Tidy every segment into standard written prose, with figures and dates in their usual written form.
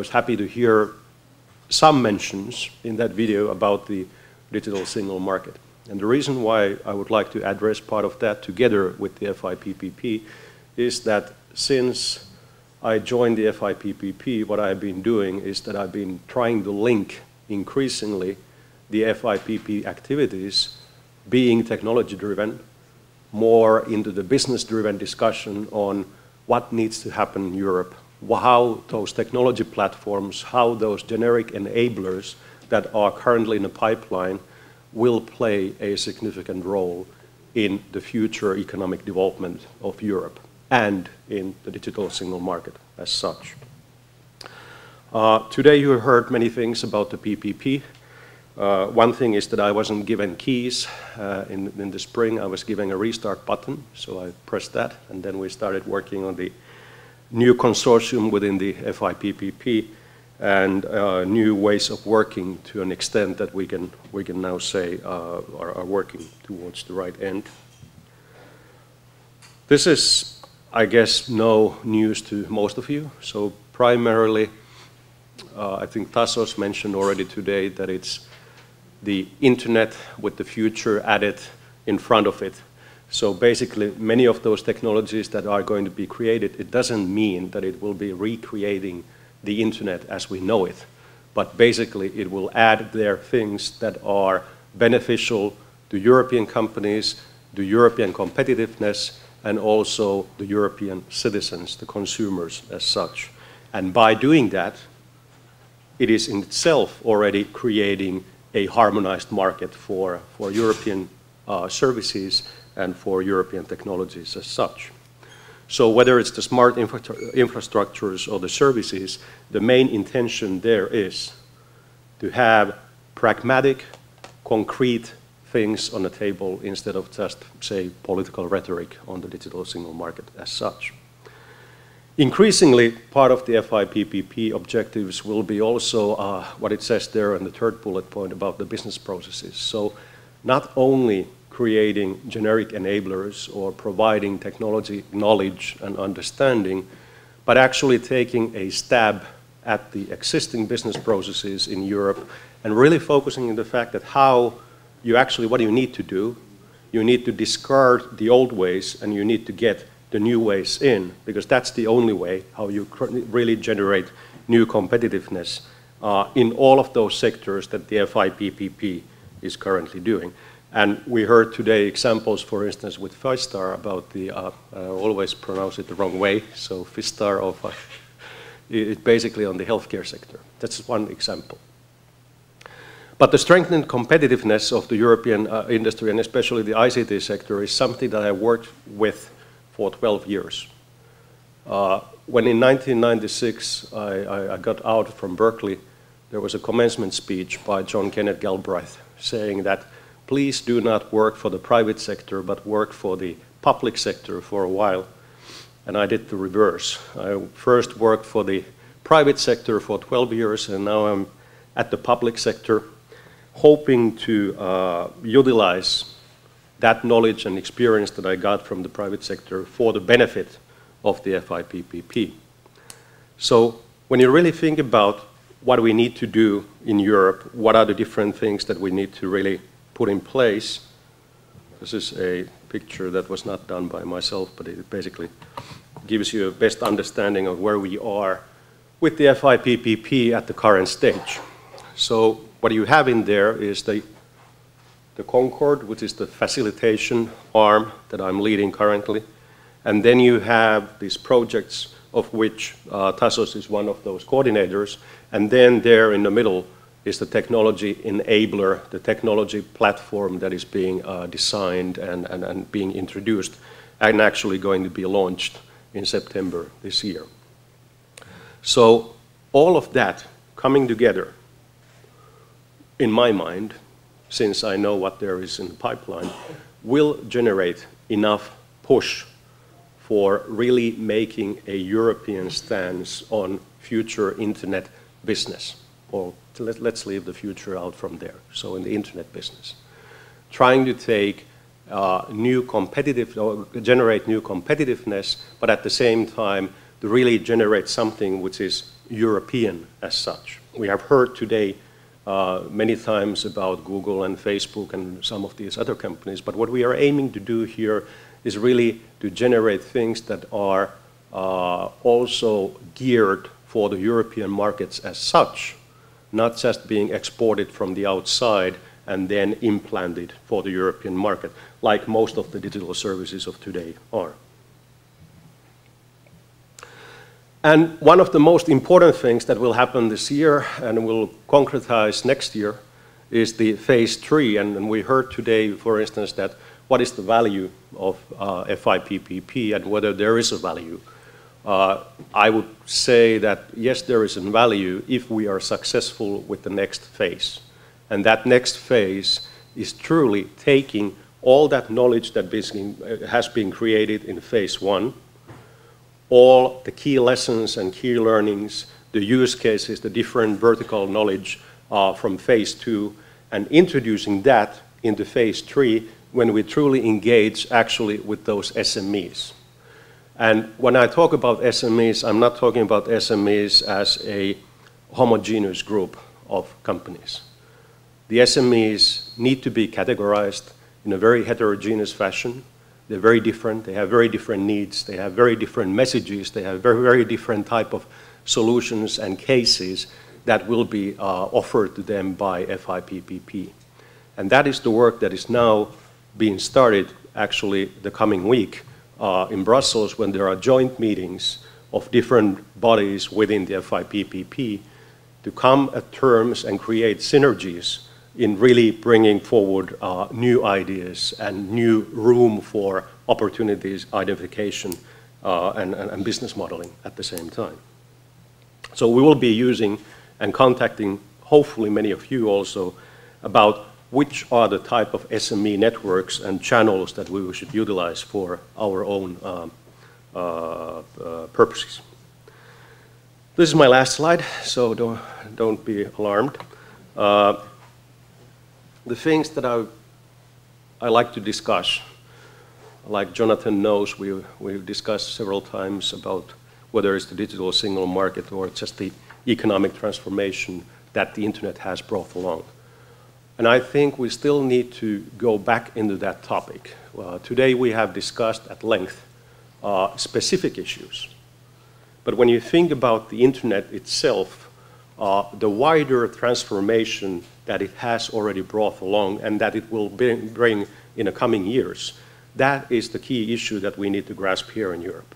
was happy to hear some mentions in that video about the digital single market. And the reason why I would like to address part of that together with the FIPPP is that since I joined the FIPPP, what I've been doing is that I've been trying to link increasingly the FIPP activities being technology-driven, more into the business-driven discussion on what needs to happen in Europe, how those technology platforms, how those generic enablers that are currently in the pipeline will play a significant role in the future economic development of Europe and in the digital single market as such. Today you heard many things about the PPP. One thing is that I wasn't given keys in the spring. I was given a restart button, so I pressed that, and then we started working on the new consortium within the FIPPP and new ways of working to an extent that we can now say are working towards the right end. This is, I guess, no news to most of you. So primarily, I think Tassos mentioned already today that it's the internet with the future added in front of it. So basically, many of those technologies that are going to be created, it doesn't mean that it will be recreating the internet as we know it, but basically it will add there things that are beneficial to European companies, to European competitiveness, and also the European citizens, the consumers as such. And by doing that, it is in itself already creating a harmonized market for European services and for European technologies as such. So whether it's the smart infrastructures or the services, the main intention there is to have pragmatic, concrete things on the table instead of just, say, political rhetoric on the digital single market as such. Increasingly, part of the FIPPP objectives will be also what it says there in the third bullet point about the business processes. So not only creating generic enablers or providing technology knowledge and understanding, but actually taking a stab at the existing business processes in Europe and really focusing on the fact that what do you need to do? You need to discard the old ways and you need to get the new ways in, because that's the only way how you really generate new competitiveness in all of those sectors that the FIPPP is currently doing. And we heard today examples, for instance, with Fistar about the, I always pronounce it the wrong way, so Fistar of, it's basically on the healthcare sector. That's one example. But the strengthened competitiveness of the European industry, and especially the ICT sector, is something that I worked with for 12 years. When in 1996 I got out from Berkeley, there was a commencement speech by John Kenneth Galbraith saying that please do not work for the private sector, but work for the public sector for a while. And I did the reverse. I first worked for the private sector for 12 years, and now I'm at the public sector, hoping to utilize that knowledge and experience that I got from the private sector for the benefit of the FIPPP. So when you really think about what we need to do in Europe, what are the different things that we need to really put in place. This is a picture that was not done by myself, but it basically gives you a best understanding of where we are with the FIPPP at the current stage. So what you have in there is the Concord, which is the facilitation arm that I'm leading currently. And then you have these projects of which Tassos is one of those coordinators. And then there in the middle is the technology enabler, the technology platform that is being designed and being introduced and actually going to be launched in September this year. So all of that coming together, in my mind, since I know what there is in the pipeline, will generate enough push for really making a European stance on future internet business. Or let's leave the future out from there. So in the internet business, trying to take generate new competitiveness, but at the same time to really generate something which is European as such. We have heard today many times about Google and Facebook and some of these other companies, but what we are aiming to do here is really to generate things that are also geared for the European markets as such, not just being exported from the outside and then implanted for the European market, like most of the digital services of today are. And one of the most important things that will happen this year and will concretize next year is the phase 3. And we heard today, for instance, that what is the value of FIPPP and whether there is a value. I would say that yes, there is a value if we are successful with the next phase. And that next phase is truly taking all that knowledge that has been created in phase 1, all the key lessons and key learnings, the use cases, the different vertical knowledge from phase 2, and introducing that into phase 3 when we truly engage actually with those SMEs. And when I talk about SMEs, I'm not talking about SMEs as a homogeneous group of companies. The SMEs need to be categorized in a very heterogeneous fashion. They're very different, they have very different needs, they have very different messages, they have very, very different type of solutions and cases that will be offered to them by FIPPP. And that is the work that is now being started actually the coming week in Brussels when there are joint meetings of different bodies within the FIPPP to come at terms and create synergies in really bringing forward new ideas and new room for opportunities, identification, and business modeling at the same time. So we will be using and contacting, hopefully many of you also, about which are the type of SME networks and channels that we should utilize for our own purposes. This is my last slide, so don't be alarmed. The things that I like to discuss, like Jonathan knows, we've discussed several times about whether it's the digital single market or just the economic transformation that the internet has brought along. And I think we still need to go back into that topic. Today we have discussed at length specific issues. But when you think about the internet itself, the wider transformation that it has already brought along and that it will bring in the coming years, that is the key issue that we need to grasp here in Europe.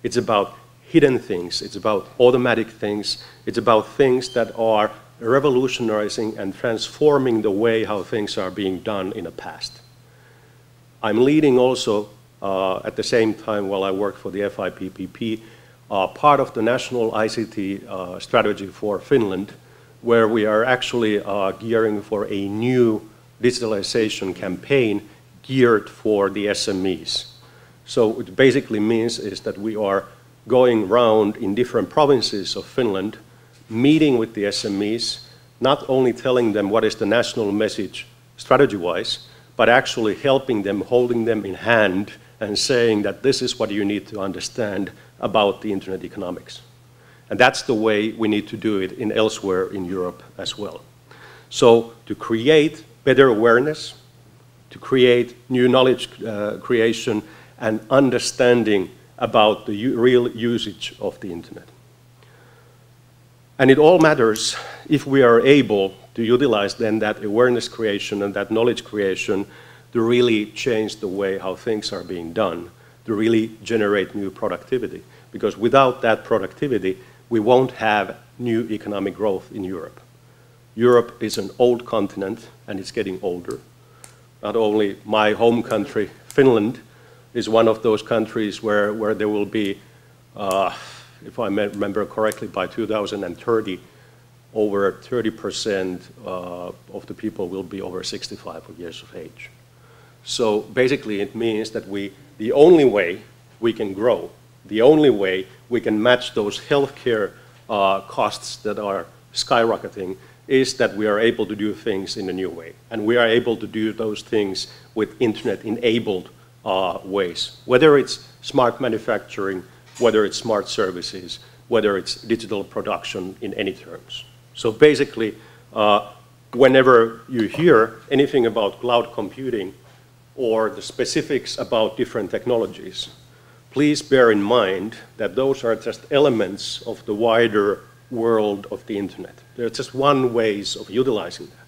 It's about hidden things, it's about automatic things, it's about things that are revolutionizing and transforming the way how things are being done in the past. I'm leading also, at the same time while I work for the FIPPP, part of the national ICT strategy for Finland, where we are actually gearing for a new digitalization campaign geared for the SMEs. So what it basically means is that we are going around in different provinces of Finland, meeting with the SMEs, not only telling them what is the national message strategy-wise, but actually helping them, holding them in hand, and saying that this is what you need to understand about the internet economics. And that's the way we need to do it in elsewhere in Europe as well. So to create better awareness, to create new knowledge creation and understanding about the real usage of the internet. And it all matters if we are able to utilize then that awareness creation and that knowledge creation to really change the way how things are being done, to really generate new productivity. Because without that productivity, we won't have new economic growth in Europe. Europe is an old continent and it's getting older. Not only my home country, Finland, is one of those countries where there will be, if I remember correctly, by 2030, over 30% of the people will be over 65 years of age. So basically it means that the only way we can grow, the only way we can match those healthcare costs that are skyrocketing is that we are able to do things in a new way. And we are able to do those things with internet-enabled ways. Whether it's smart manufacturing, whether it's smart services, whether it's digital production in any terms. So basically, whenever you hear anything about cloud computing or the specifics about different technologies, please bear in mind that those are just elements of the wider world of the internet. They're just one ways of utilizing that.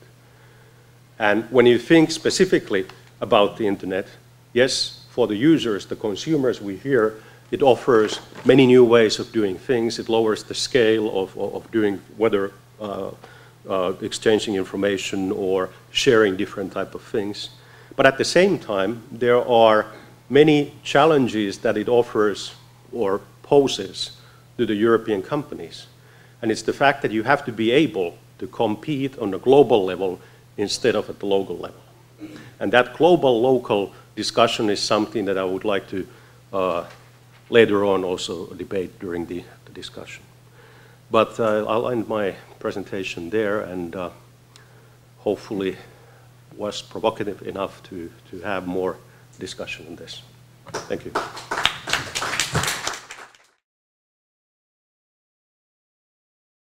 And when you think specifically about the internet, yes, for the users, the consumers we hear, it offers many new ways of doing things. It lowers the scale of doing, whether exchanging information or sharing different type of things. But at the same time, there are many challenges that it offers or poses to the European companies. And it's the fact that you have to be able to compete on a global level instead of at the local level. And that global-local discussion is something that I would like to later on also debate during the discussion. But I'll end my presentation there, and hopefully was provocative enough to have more discussion on this. Thank you.